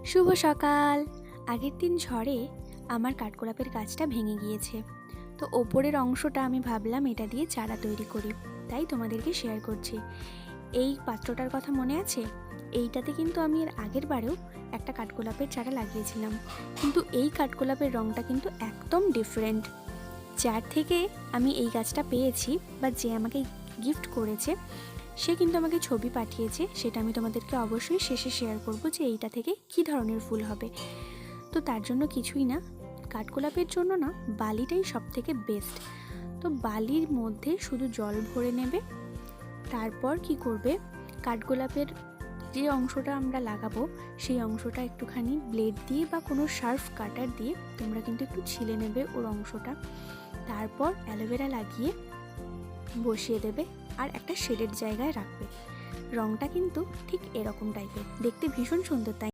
শুভ সকাল। আগের দিন ঝড়ে আমার কাঠগোলাপের গাছটা ভেঙে গিয়েছে, তো ওপরের অংশটা আমি ভাবলাম এটা দিয়ে চারা তৈরি করি, তাই তোমাদেরকে শেয়ার করছি। এই পাত্রটার কথা মনে আছে? এইটাতে কিন্তু আমি এর আগের বারেও একটা কাঠগোলাপের চারা লাগিয়েছিলাম, কিন্তু এই কাঠগোলাপের রঙটা কিন্তু একদম ডিফারেন্ট। যার থেকে আমি এই গাছটা পেয়েছি বা যে আমাকে গিফট করেছে, সে কিন্তু আমাকে ছবি পাঠিয়েছে, সেটা আমি তোমাদেরকে অবশ্যই শেষে শেয়ার করব যে এইটা থেকে কী ধরনের ফুল হবে। তো তার জন্য কিছুই না, কাঠগোলাপের জন্য না বালিটাই সব থেকে বেস্ট। তো বালির মধ্যে শুধু জল ভরে নেবে, তারপর কি করবে, কাঠগোলাপের যে অংশটা আমরা লাগাবো সেই অংশটা একটুখানি ব্লেড দিয়ে বা কোনো শার্প কাটার দিয়ে তোমরা কিন্তু একটু ছিলে নেবে ওর অংশটা। তারপর অ্যালোভেরা লাগিয়ে বসিয়ে দেবে আর একটা শেডের জায়গায় রাখবে। রঙটা কিন্তু ঠিক এরকম টাইপের, দেখতে ভীষণ সুন্দর, তাই